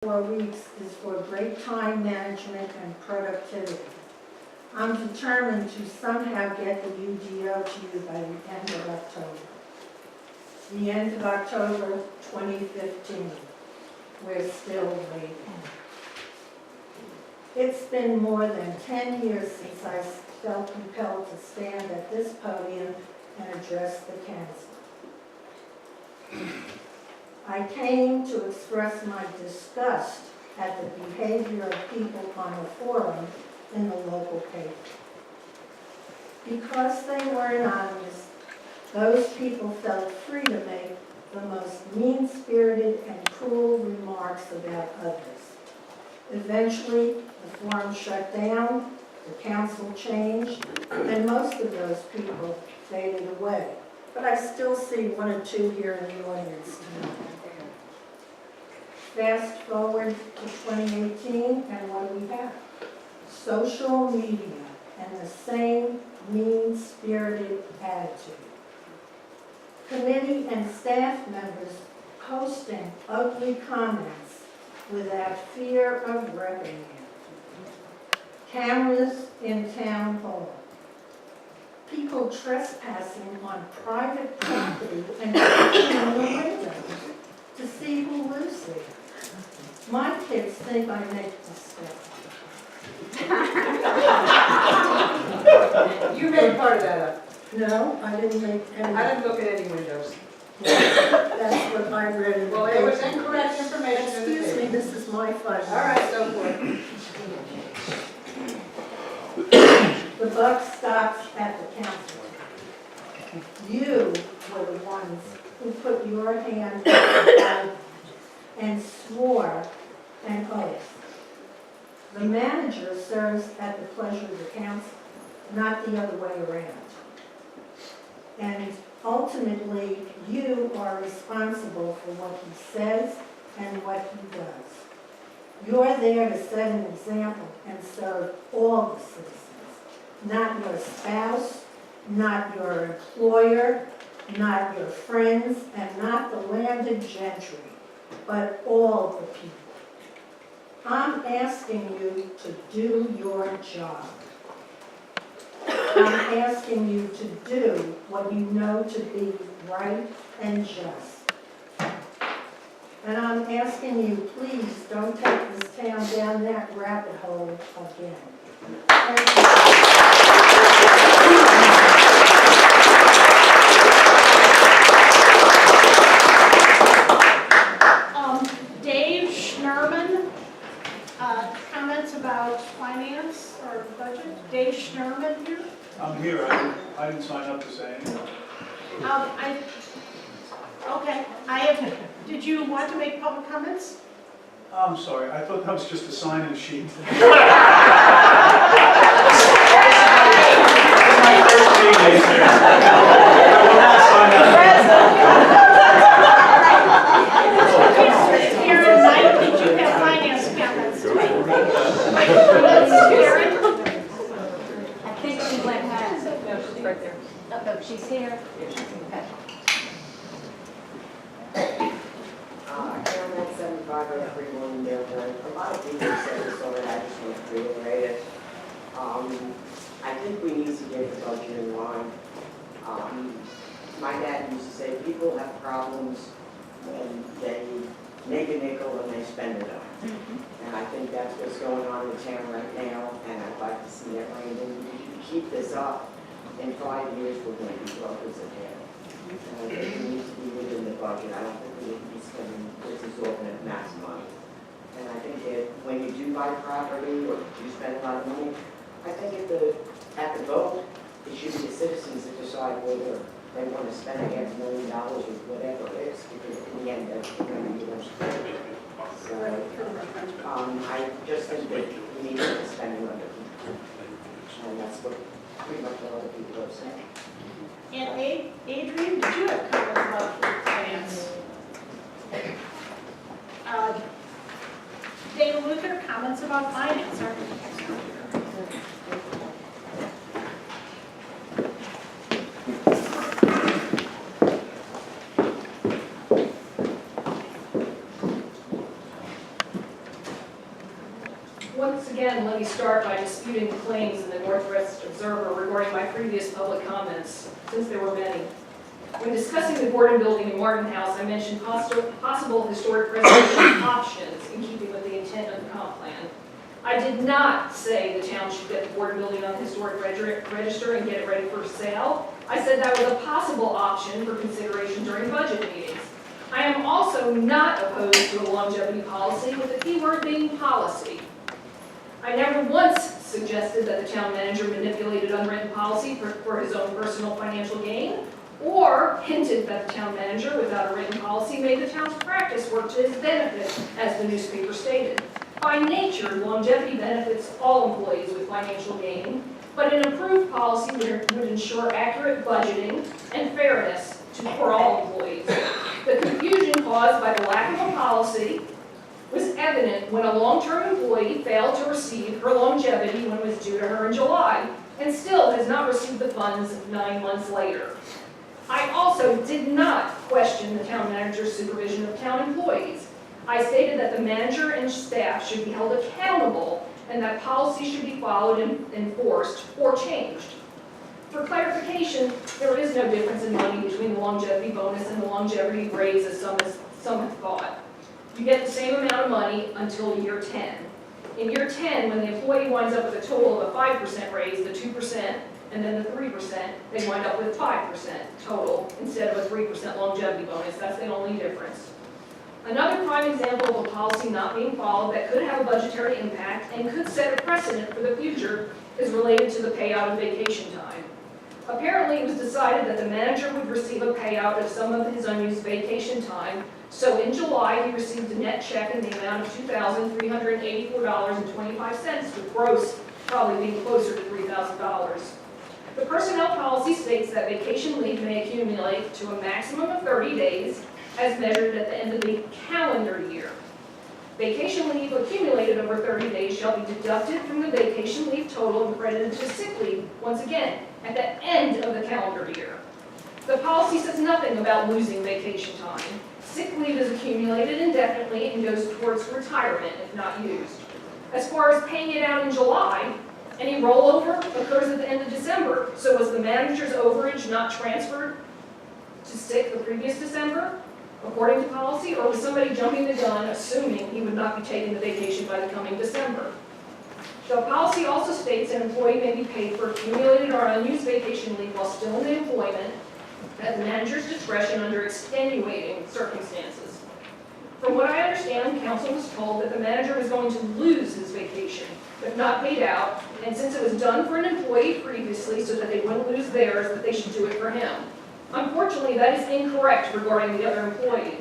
4 weeks is for great time management and productivity. I'm determined to somehow get the UDO to you by the end of October. The end of October 2015. We're still waiting. It's been more than 10 years since I felt compelled to stand at this podium and address the council. I came to express my disgust at the behavior of people on the forum in the local paper. Because they were anonymous, those people felt free to make the most mean-spirited and cruel remarks about others. Eventually, the forum shut down, the council changed, and most of those people faded away. But I still see one or two here in the audience tonight. Fast forward to 2018, and what do we have? Social media and the same mean-spirited attitude. Committee and staff members posting ugly comments without fear of reprimand. Cameras in town hall. People trespassing on private property and looking in the window to see who lives there. My kids think I make mistakes. You made part of that up. No, I didn't make any. I didn't look at any windows. That's what I read in the Well, it was incorrect information in the Excuse me, paper. this is my fault. All right, go for it. The buck stops at the council. You were the ones who put your hand on the Bible and swore an oath. The manager serves at the pleasure of the council, not the other way around. And ultimately, you are responsible for what he says and what he does. You're there to set an example and serve all the citizens, not your spouse, not your employer, not your friends, and not the landed gentry, but all the people. I'm asking you to do your job. I'm asking you to do what you know to be right and just. And I'm asking you, please don't take this town down that rabbit hole again. Thank you. Dave Schnurman, comments about finance or budget. Dave Schnurman here. I'm here. I didn't sign up to say anything. Okay, did you want to make public comments? I'm sorry. I thought that was just a sign-in sheet. My first meeting here. I will not sign up. Here tonight, did you have finance comments? Karen? I think she went home. No, she's right there. Oh, she's here. Karen, that's 7501 Dale. A lot of people said this already, I just want to reiterate it. I think we need to get the budget in line. My dad used to say people have problems when they make a nickel and they spend it up. And I think that's what's going on in town right now, and I'd like to see that rain. And if you keep this up, in 5 years, we're going to be broke as a town. And I think we need to be within the budget. I don't think we need to be spending this exorbitant amounts of money. And I think that when you do buy property or you spend a lot of money, I think at the vote, it should be the citizens that decide whether they want to spend $500,000 or whatever it is, because in the end, that's going to be yours. So, I just think that we need to be spending under control. And that's what pretty much all the people are saying. And Adrian, did you have comments about finance? Dave Luther, comments about finance. Once again, let me start by disputing the claims in the Northwest Observer regarding my previous public comments, since there were many. When discussing the Gordon Building in Martin House, I mentioned possible historic preservation options in keeping with the intent of the comp plan. I did not say the town should get the Gordon Building on the historic register and get it ready for sale. I said that was a possible option for consideration during budget meetings. I am also not opposed to a longevity policy, with the key word being policy. I never once suggested that the town manager manipulated unwritten policy for his own personal financial gain, or hinted that the town manager, without a written policy, made the town's practice work to his benefit, as the newspaper stated. By nature, longevity benefits all employees with financial gain, but an approved policy would ensure accurate budgeting and fairness for all employees. The confusion caused by the lack of a policy was evident when a long-term employee failed to receive her longevity when it was due to her in July, and still has not received the funds 9 months later. I also did not question the town manager's supervision of town employees. I stated that the manager and staff should be held accountable and that policy should be followed and enforced or changed. For clarification, there is no difference in money between the longevity bonus and the longevity raise as some have thought. You get the same amount of money until year 10. In year 10, when the employee winds up with a total of a 5% raise, the 2%, and then the 3%, they wind up with 5% total instead of a 3% longevity bonus. That's the only difference. Another prime example of a policy not being followed that could have a budgetary impact and could set a precedent for the future is related to the payout of vacation time. Apparently, it was decided that the manager would receive a payout of some of his unused vacation time, so in July, he received a net check in the amount of $2,384.25, with gross probably being closer to $3,000. The personnel policy states that vacation leave may accumulate to a maximum of 30 days, as measured at the end of the calendar year. Vacation leave accumulated over 30 days shall be deducted from the vacation leave total and credited to sick leave, once again, at the end of the calendar year. The policy says nothing about losing vacation time. Sick leave is accumulated indefinitely and goes towards retirement if not used. As far as paying it out in July, any rollover occurs at the end of December. So was the manager's overage not transferred to sick the previous December, according to policy, or was somebody jumping the gun assuming he would not be taking the vacation by the coming December? The policy also states an employee may be paid for accumulated or unused vacation leave while still in the employment at the manager's discretion under extenuating circumstances. From what I understand, council was told that the manager was going to lose his vacation if not paid out, and since it was done for an employee previously so that they wouldn't lose theirs, that they should do it for him. Unfortunately, that is incorrect regarding the other employee.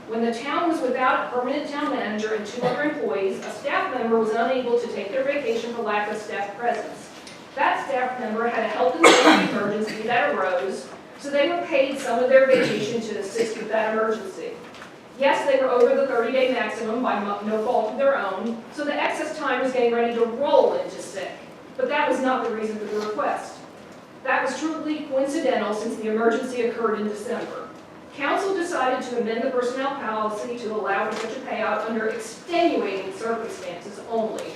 When the town was without a permanent town manager and 2 other employees, a staff member was unable to take their vacation for lack of staff presence. That staff member had a health and safety emergency that arose, so they were paid some of their vacation to assist with that emergency. Yes, they were over the 30-day maximum by no fault of their own, so the excess time was getting ready to roll into sick. But that was not the reason for the request. That was truly coincidental since the emergency occurred in December. Council decided to amend the personnel policy to allow for such a payout under extenuating circumstances only.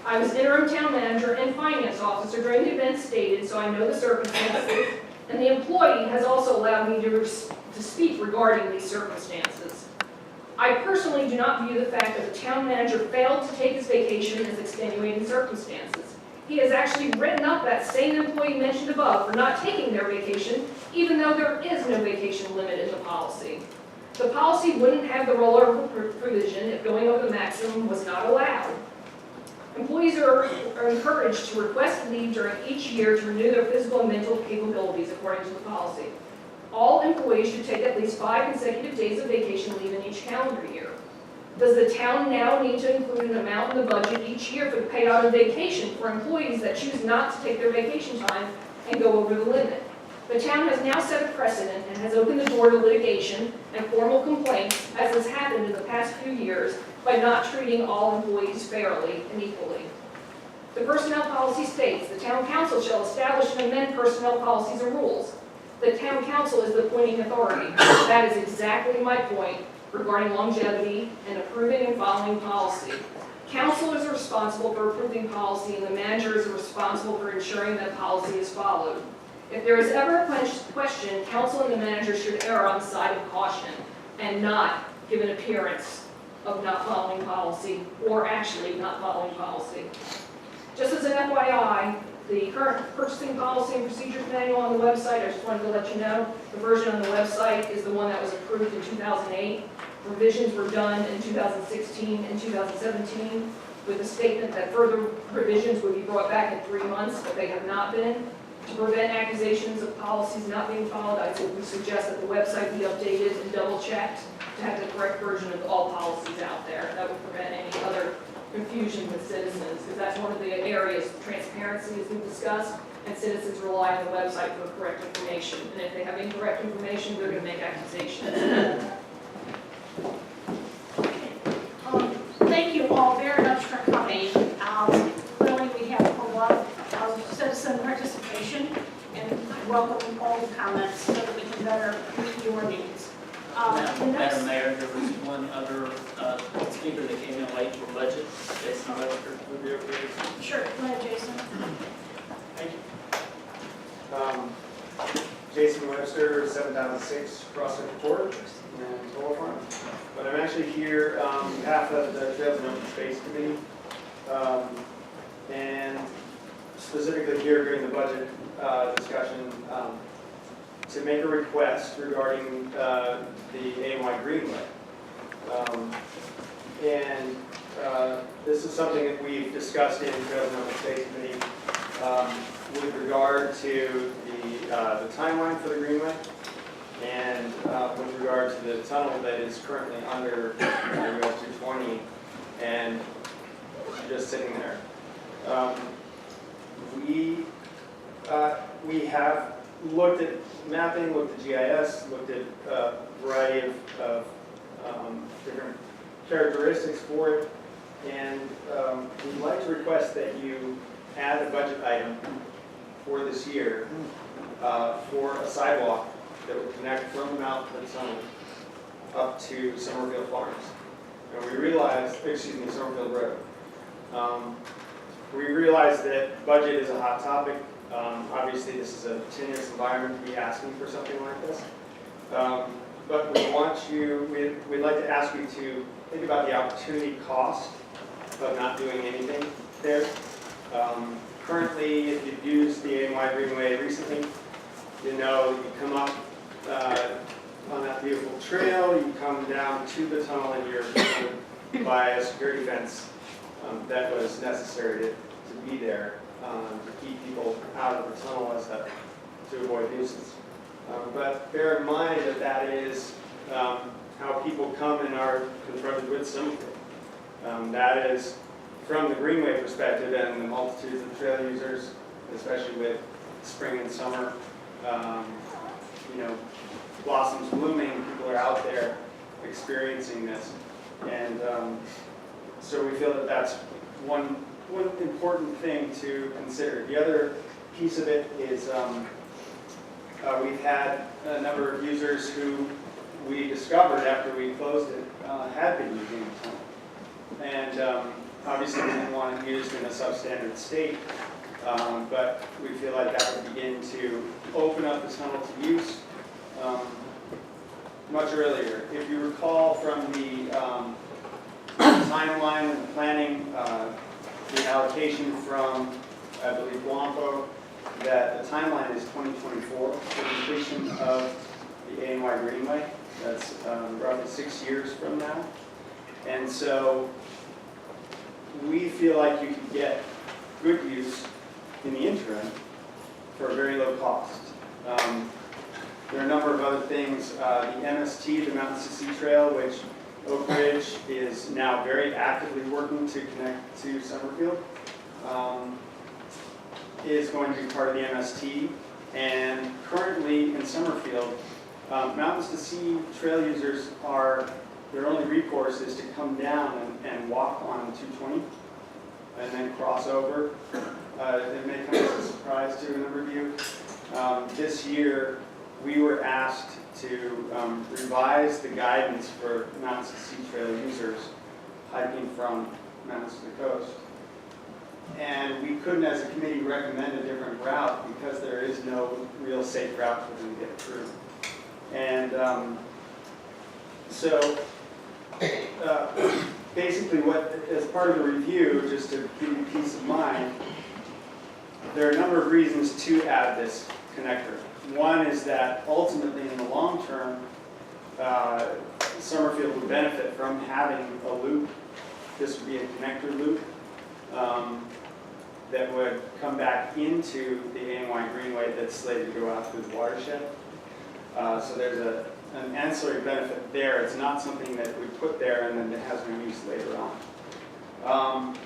I was interim town manager and finance officer during the event stated, so I know the circumstances, and the employee has also allowed me to speak regarding these circumstances. I personally do not view the fact that the town manager failed to take his vacation as extenuating circumstances. He has actually written up that same employee mentioned above for not taking their vacation, even though there is no vacation limit in the policy. The policy wouldn't have the rollover provision if going over the maximum was not allowed. Employees are encouraged to request leave during each year to renew their physical and mental capabilities according to the policy. All employees should take at least 5 consecutive days of vacation leave in each calendar year. Does the town now need to include an amount in the budget each year for the payout of vacation for employees that choose not to take their vacation time and go over the limit? The town has now set a precedent and has opened the door to litigation and formal complaints, as has happened in the past few years, by not treating all employees fairly and equally. The personnel policy states the town council shall establish and amend personnel policies and rules. The town council is the appointing authority. That is exactly my point. regarding longevity and approving and following policy. Council is responsible for approving policy, and the manager is responsible for ensuring that policy is followed. If there is ever a question, council and the manager should err on the side of caution and not give an appearance of not following policy or actually not following policy. Just as an FYI, the current purchasing policy and procedures manual on the website, I just wanted to let you know, the version on the website is the one that was approved in 2008. Revisions were done in 2016 and 2017 with a statement that further revisions would be brought back in 3 months, but they have not been. To prevent accusations of policies not being followed, I would suggest that the website be updated and double-checked to have the correct version of all policies out there. That would prevent any other confusion with citizens, because that's one of the areas, transparency as we've discussed, and citizens rely on the website for correct information. And if they have incorrect information, they're going to make accusations. Thank you all very much for coming. Really, we have a lot of citizen participation, and I welcome all the comments so that we can better meet your needs. The next- Madam Mayor, there was one other speaker that came in late for budget. Jason Webster, would be over here. Sure, go ahead, Jason. Thank you. Jason Webster, 7006 Crossing Court in Toll Farm. But I'm actually here on behalf of the Trails and Open Space Committee. And specifically here during the budget discussion, to make a request regarding the AMY Greenway. This is something that we've discussed in Trails and Open Space Committee with regard to the timeline for the Greenway and with regard to the tunnel that is currently under US 220 and just sitting there. We have looked at mapping, looked at GIS, looked at a variety of different characteristics for it, and we'd like to request that you add a budget item for this year for a sidewalk that would connect from the mouth of the tunnel up to Summerfield Farms. And we realized, Summerfield Road. We realize that budget is a hot topic. Obviously, this is a tenuous environment to be asking for something like this. But we'd like to ask you to think about the opportunity cost of not doing anything there. Currently, if you've used the AMY Greenway recently, you know you come up on that beautiful trail, you come down to the tunnel, and you're surrounded by a security fence that was necessary to be there to keep people out of the tunnel to avoid nuisance. But bear in mind that that is how people come and are confronted with Summerfield. That is from the Greenway perspective and the multitudes of trail users, especially with spring and summer, blossoms blooming, people are out there experiencing this. And so we feel that that's one important thing to consider. The other piece of it is we've had a number of users who we discovered after we closed it had been using the tunnel. And obviously we didn't want it used in a substandard state, but we feel like that would begin to open up the tunnel to use much earlier. If you recall from the timeline and the planning, the allocation from, I believe, Guampo, that the timeline is 2024 for completion of the AMY Greenway. That's roughly 6 years from now. And so we feel like you can get good use in the interim for a very low cost. There are a number of other things. The MST, the Mountain Sea Trail, which Oak Ridge is now very actively working to connect to Summerfield, is going to be part of the MST. And currently in Summerfield, Mountains to Sea trail users their only recourse is to come down and walk on 220 and then cross over. It may come as a surprise to a number of you. This year, we were asked to revise the guidance for mountains to sea trail users hiking from mountains to the coast. And we couldn't, as a committee, recommend a different route because there is no real safe route for them to get through. And basically as part of the review, just to give you peace of mind, there are a number of reasons to add this connector. One is that ultimately in the long term, Summerfield would benefit from having a loop. This would be a connector loop that would come back into the ANY Greenway that's slated to go out through the watershed. So there's an ancillary benefit there. It's not something that we put there and then it has no use later on.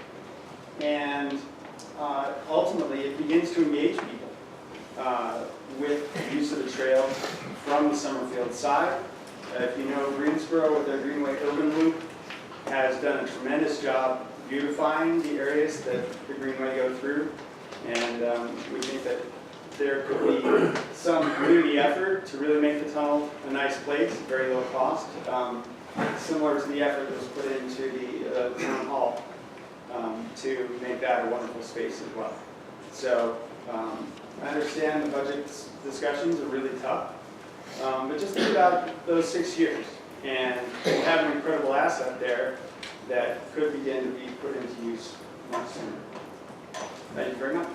Ultimately, it begins to engage people with the use of the trail from the Summerfield side. If you know Greensboro with their Greenway Urban Loop has done a tremendous job beautifying the areas that the Greenway go through. And we think that there could be some community effort to really make the tunnel a nice place, very low cost, similar to the effort that was put into the town hall to make that a wonderful space as well. So I understand the budget discussions are really tough, but just think about those 6 years, and we'll have an incredible asset there that could begin to be put into use much sooner. Thank you very much.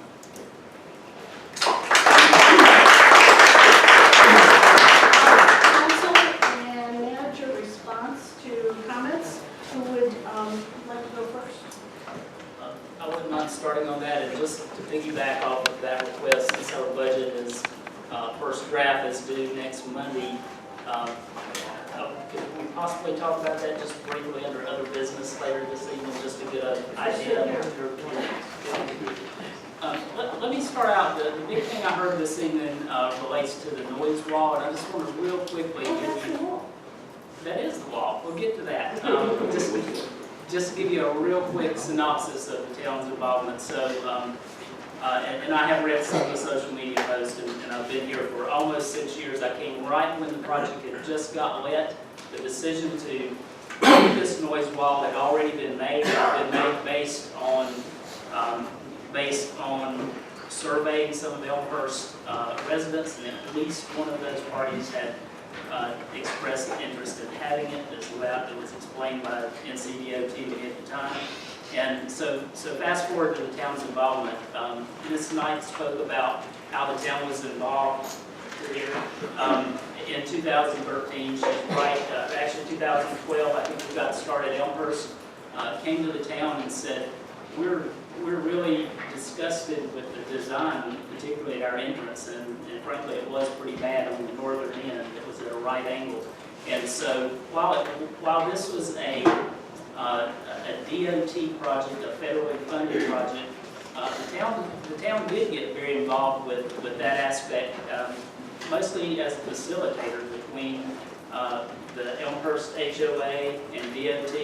Council and manager response to comments. Who would like to go first? I wouldn't mind starting on that, and just to piggyback off of that request, since our budget is, first draft is due next Monday, could we possibly talk about that just briefly under other business later this evening, just to get an idea? Let me start out, the big thing I heard this evening relates to the noise wall, and I just want to real quickly give you, that is the wall, we'll get to that. Just to give you a real quick synopsis of the town's involvement. So, and I have read some of the social media posts, and I've been here for almost 6 years. I came right when the project had just got lit. The decision to do this noise wall had already been made. Based on surveying some of the Elmhurst residents, and at least one of those parties had expressed interest in having it, as well. It was explained by NCDOT at the time. And so fast forward to the town's involvement. Ms. Knight spoke about how the town was involved here. In 2013, she's right, actually 2012, I think we got started. Elmhurst came to the town and said, we're really disgusted with the design, particularly at our entrance, and frankly it was pretty bad on the northern end. It was at a right angle. And so while this was a DOT project, a federally funded project, the town did get very involved with that aspect, mostly as a facilitator between the Elmhurst HOA and DOT,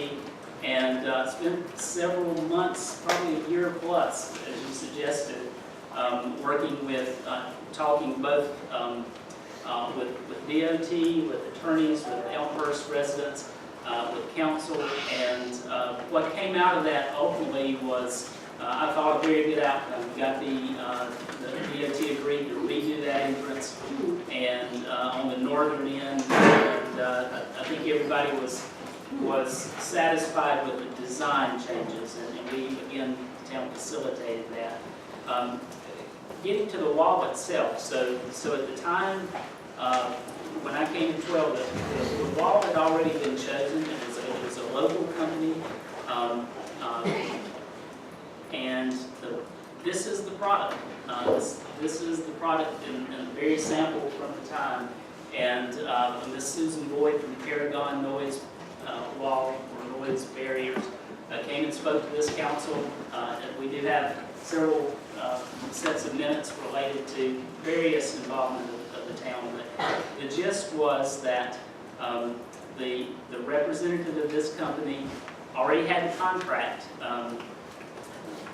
and spent several months, probably a year plus, as you suggested, working with, talking both with DOT, with attorneys, with Elmhurst residents, with council, and what came out of that ultimately was, I thought, a very good outcome. We got the DOT agreed to redo that entrance, and on the northern end, and I think everybody was satisfied with the design changes, and we, again, the town facilitated that. Getting to the wall itself, so at the time, when I came to 12, the wall had already been chosen. It was a local company, and this is the product. This is the product in a very sample from the time. And Ms. Susan Boyd from Paragon Noise Wall or Noise Barriers came and spoke to this council. And we did have several sets of minutes related to various involvement of the town. But the gist was that the representative of this company already had the contract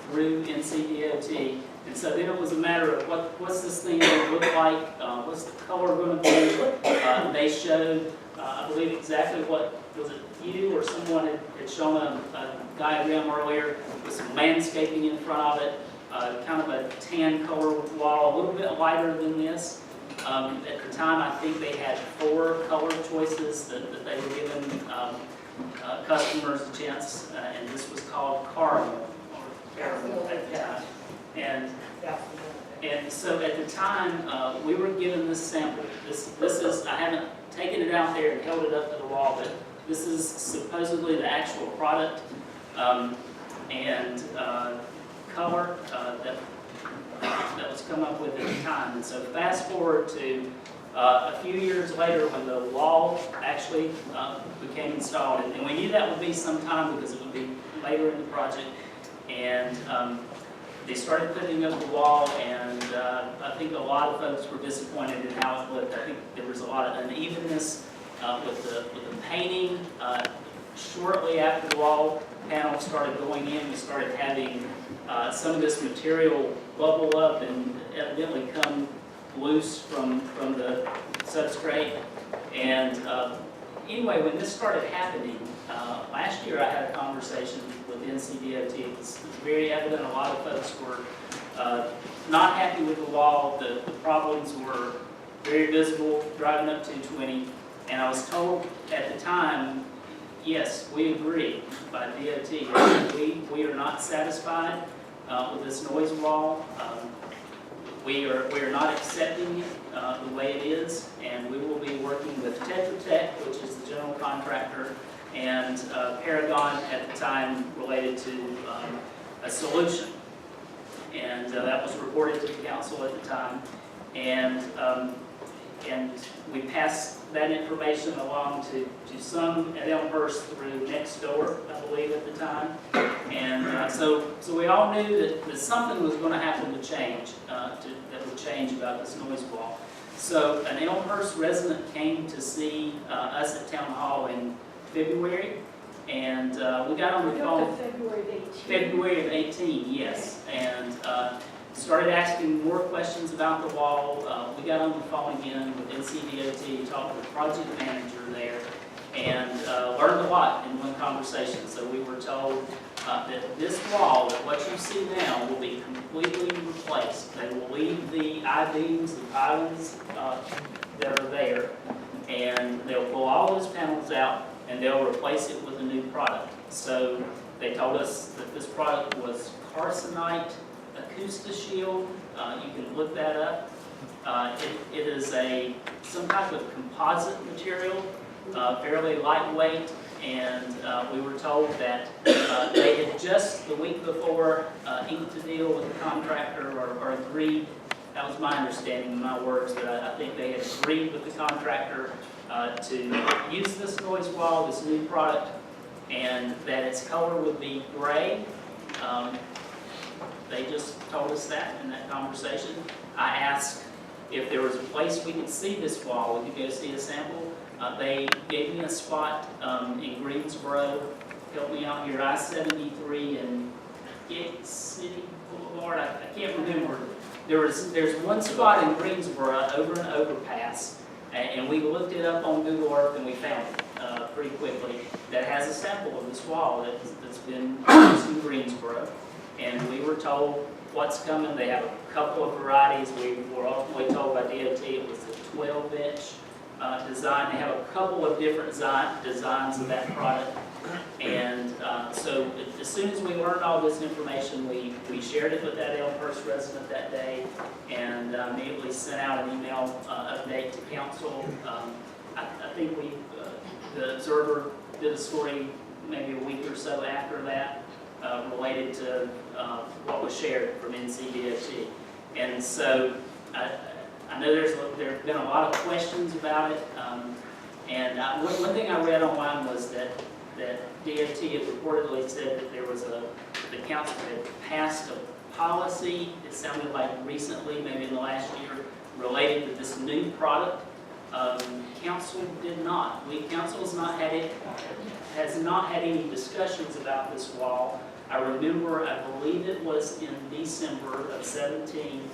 through NCDOT. And so then it was a matter of what's this thing going to look like, what's the color going to be. They showed, I believe exactly what, was it you or someone had shown a diagram earlier with some landscaping in front of it, kind of a tan color wall, a little bit lighter than this. At the time, I think they had 4 color choices that they were giving customers a chance, and this was called caramel. And so at the time, we were given this sample. This is, I haven't taken it out there and held it up to the wall, but this is supposedly the actual product and color that was come up with at the time. And so fast forward to a few years later when the wall actually became installed. And we knew that would be some time because it would be later in the project. And they started putting up the wall, and I think a lot of folks were disappointed in how it looked. I think there was a lot of unevenness with the painting. Shortly after the wall panel started going in, we started having some of this material bubble up and evidently come loose from the substrate. And anyway, when this started happening, last year I had a conversation with NCDOT. It was very evident a lot of folks were not happy with the wall. The problems were very visible driving up 220. And I was told at the time, yes, we agree by DOT. We are not satisfied with this noise wall. We are not accepting it the way it is, and we will be working with Tetra Tech, which is the general contractor, and Paragon at the time related to a solution. And that was reported to the council at the time. And we passed that information along to some at Elmhurst through next door, I believe, at the time. And so we all knew that something was going to happen to change, that would change about this noise wall. So an Elmhurst resident came to see us at Town Hall in February, and we got on the phone. February of 18. February of 18, yes. And started asking more questions about the wall. We got on the phone again with NCDOT, talked to the project manager there, and learned a lot in one conversation. So we were told that this wall, that what you see now, will be completely replaced. They will leave the I-beams, the pylons that are there, and they'll pull all those panels out, and they'll replace it with a new product. So they told us that this product was Carcinite Acousti-Shield. You can look that up. It is some type of composite material, fairly lightweight, and we were told that they had just the week before inked a deal with the contractor or agreed. That was my understanding in my words, that I think they had agreed with the contractor to use this noise wall, this new product, and that its color would be gray. They just told us that in that conversation. I asked if there was a place we could see this wall, we could go see a sample. They gave me a spot in Greensboro, helped me out here, I-73 and Gate City Boulevard. I can't remember. There's one spot in Greensboro over an overpass, and we looked it up on Google Earth and we found it pretty quickly, that has a sample of this wall that's been used in Greensboro. And we were told what's coming. They have a couple of varieties. We were ultimately told by DOT it was a 12-inch design. They have a couple of different designs of that product. And so as soon as we learned all this information, we shared it with that Elmhurst resident that day, and immediately sent out an email update to council. I think the Observer did a story maybe a week or so after that, related to what was shared from NCDOT. And so I know there have been a lot of questions about it. And one thing I read online was that DOT had reportedly said that the council had passed a policy, it sounded like recently, maybe in the last year, related to this new product. Council did not. Council has not had any discussions about this wall. I remember, I believe it was in December of 17,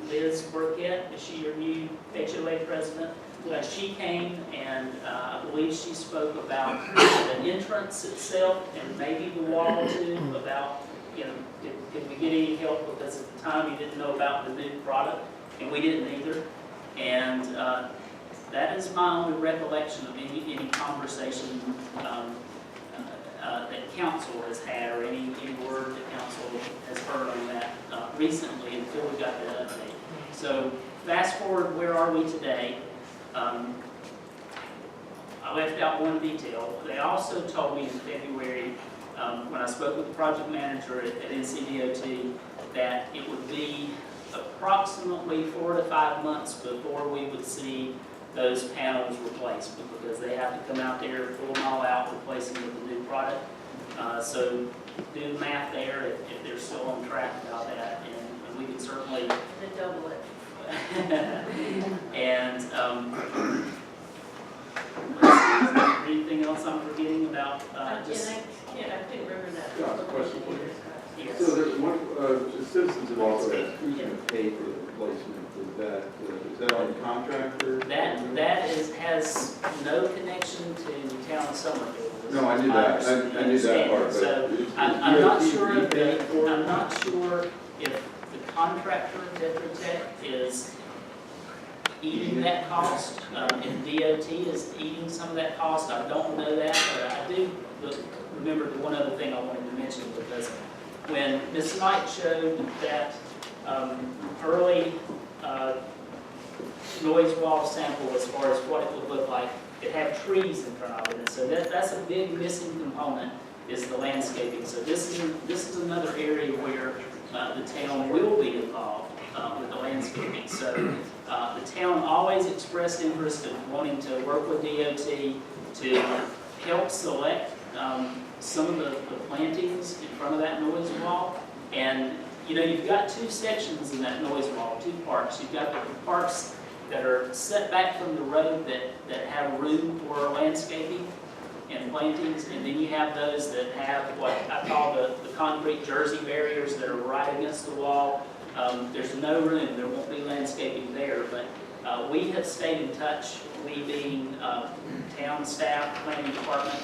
Liz Burkett, is she your new HOA president? She came and I believe she spoke about the entrance itself and maybe the wall too, about, you know, did we get any help, because at the time you didn't know about the new product, and we didn't either. And that is my only recollection of any conversation that council has had, or any word that council has heard on that recently until we got that update. So fast forward, where are we today? I left out one detail. They also told me in February, when I spoke with the project manager at NCDOT, that it would be approximately 4 to 5 months before we would see those panels replaced, because they have to come out there, pull them all out, replace them with the new product. So do the math there if they're still on track about that, and we can certainly They double it. and is there anything else I'm forgetting about? I couldn't remember that. Yeah, a question for you. Yes. So there's one, the citizens have also asked, who's going to pay for the replacement? Is that on the contractor? That has no connection to the town of Summerfield. No, I knew that, I knew that part, but. So I'm not sure I'm not sure if the contractor, Tetra Tech, is eating that cost, and DOT is eating some of that cost. I don't know that, but I do remember the one other thing I wanted to mention, because when Ms. Knight showed that early noise wall sample as far as what it would look like, it had trees in front of it, and so that's a big missing component, is the landscaping. So this is another area where the town will be involved with the landscaping. So the town always expressed interest in wanting to work with DOT to help select some of the plantings in front of that noise wall. And you know, you've got two sections in that noise wall, two parts. You've got the parts that are set back from the road that have room for landscaping and plantings, and then you have those that have what I call the concrete jersey barriers that are right against the wall. There's no room, there won't be landscaping there, but we have stayed in touch, we being town staff, planning department,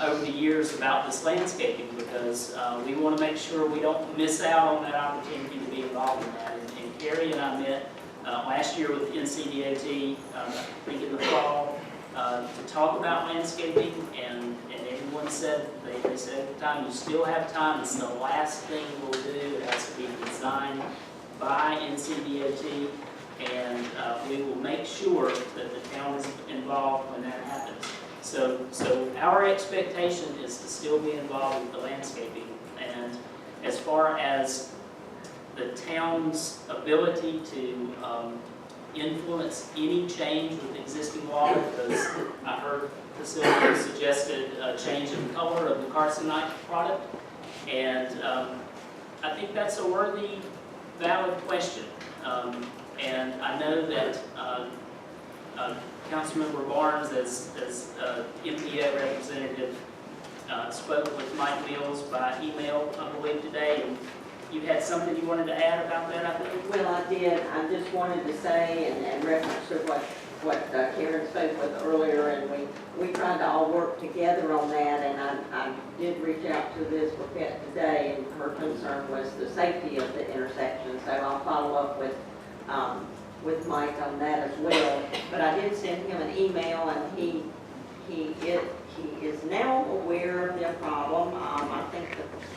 over the years about this landscaping, because we want to make sure we don't miss out on that opportunity to be involved in that. And Carrie and I met last year with NCDOT, I think in the fall, to talk about landscaping, and everyone said, they said at the time, you still have time, it's the last thing we'll do, it has to be designed by NCDOT, and we will make sure that the town is involved when that happens. So our expectation is to still be involved with the landscaping, and as far as the town's ability to influence any change with existing law, because I heard facilities suggested a change in color of the carcinite product, and I think that's a worthy, valid question. And I know that Councilmember Barnes, as MPO representative, spoke with Mike Mills by email, I believe, today, and you had something you wanted to add about that, I think? Well, I did. I just wanted to say, and reference to what Karen spoke with earlier, and we tried to all work together on that, and I did reach out to Liz Burkett today, and her concern was the safety of the intersection, so I'll follow up with Mike on that as well. But I did send him an email, and he is now aware of their problem. I think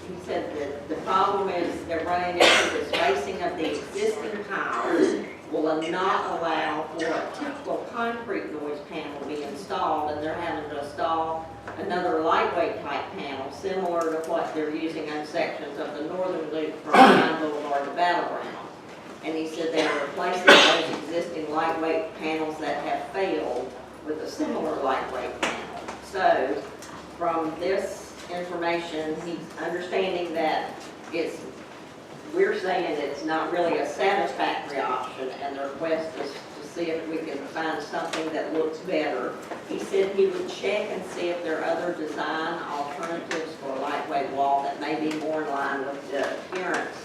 he said that the problem is they're running into the spacing of the existing towers will not allow for a typical concrete noise panel to be installed, and they're having to install another lightweight type panel similar to what they're using on sections of the northern loop from Pine Boulevard to Battleground. And he said they're replacing those existing lightweight panels that have failed with a similar lightweight panel. So from this information, he's understanding that we're saying it's not really a satisfactory option, and the request is to see if we can find something that looks better. He said he would check and see if there are other design alternatives for a lightweight wall that may be more in line with the appearance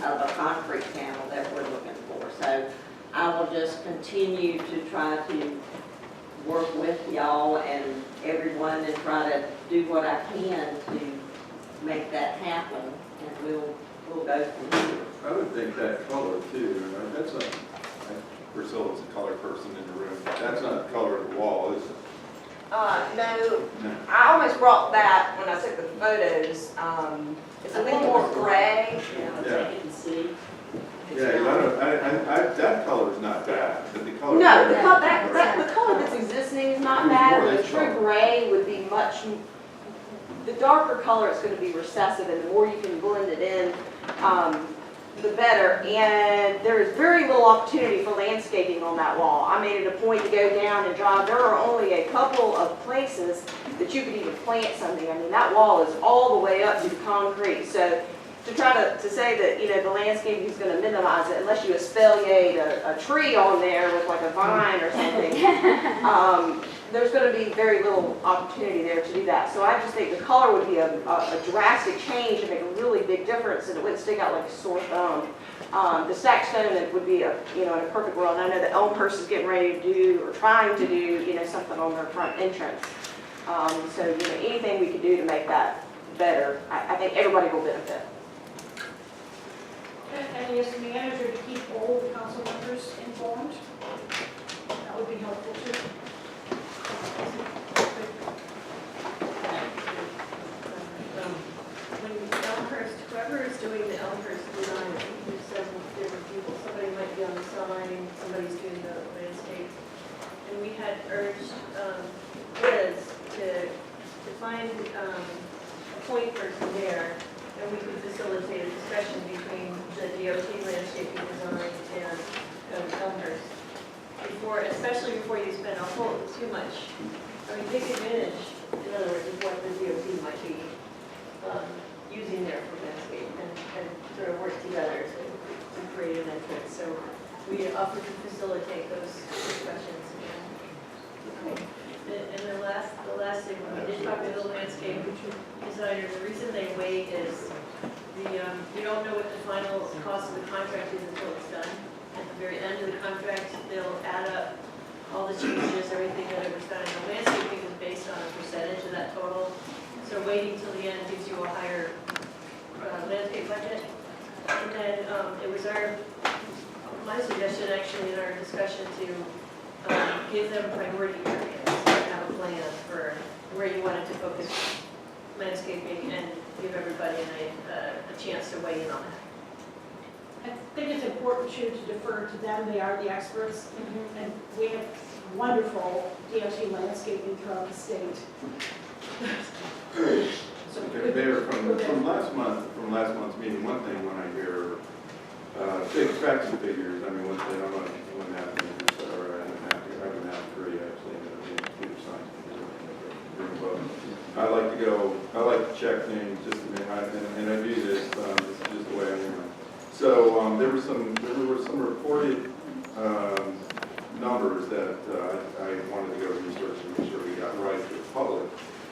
of a concrete panel that we're looking for. So I will just continue to try to work with y'all and everyone and try to do what I can to make that happen, and we'll go from here. I would think that color too, that's not, Priscilla's a color person in the room, that's not the color of the wall, is it? No, I almost brought that when I took the photos. It's a little more gray. Yeah, Yeah. take it and see. Yeah, that color is not bad, but the color. No, the color that's existing is not bad, but the true Color. gray would be much, the darker color is going to be recessive, and the more you can blend it in, the better. And there is very little opportunity for landscaping on that wall. I made it a point to go down and drive. There are only a couple of places that you could even plant something. I mean, that wall is all the way up to the concrete. So to try to say that, you know, the landscaping is going to minimize it, unless you espaliate a tree on there with like a vine or something, there's going to be very little opportunity there to do that. So I just think the color would be a drastic change and make a really big difference, and it wouldn't stick out like a sore thumb. The stacked stone, it would be in a perfect world. And I know that Elmhurst is getting ready to do, or trying to do, something on their front entrance. So, anything we could do to make that better, I think everybody will benefit. And as the manager, to keep all the council members informed, that would be helpful too. When Elmhurst, whoever is doing the Elmhurst design, I think there's several different people. Somebody might be on the sign, somebody's doing the landscape. And we had urged Liz to find a point person there, and we could facilitate a discussion between the DOT landscaping design and Elmhurst. Especially before you spend a whole too much. I mean, take advantage, in other words, of what the DOT might be using there for landscape and sort of work together to create an entrance. So we offer to facilitate those discussions. And the last thing, when we did talk to the landscape designer, the reason they wait is you don't know what the final cost of the contract is until it's done. At the very end of the contract, they'll add up all the changes, everything that it was done. And the landscaping is based on a percentage of that total. So waiting till the end gives you a higher landscape budget. And then it was my suggestion actually in our discussion to give them priority areas and have a plan for where you wanted to focus landscaping and give everybody a chance to weigh in on that. I think it's important too to defer to them. They are the experts, and we have wonderful DOT landscaping throughout the state. So Okay, Mayor, from last month's meeting, one thing when I hear big facts and figures, I mean, one thing I'm going to have to do, or I'm going to have to agree actually, that computer science I like to check things just to make, and I do this, this is just the way I am. So there were some reported numbers that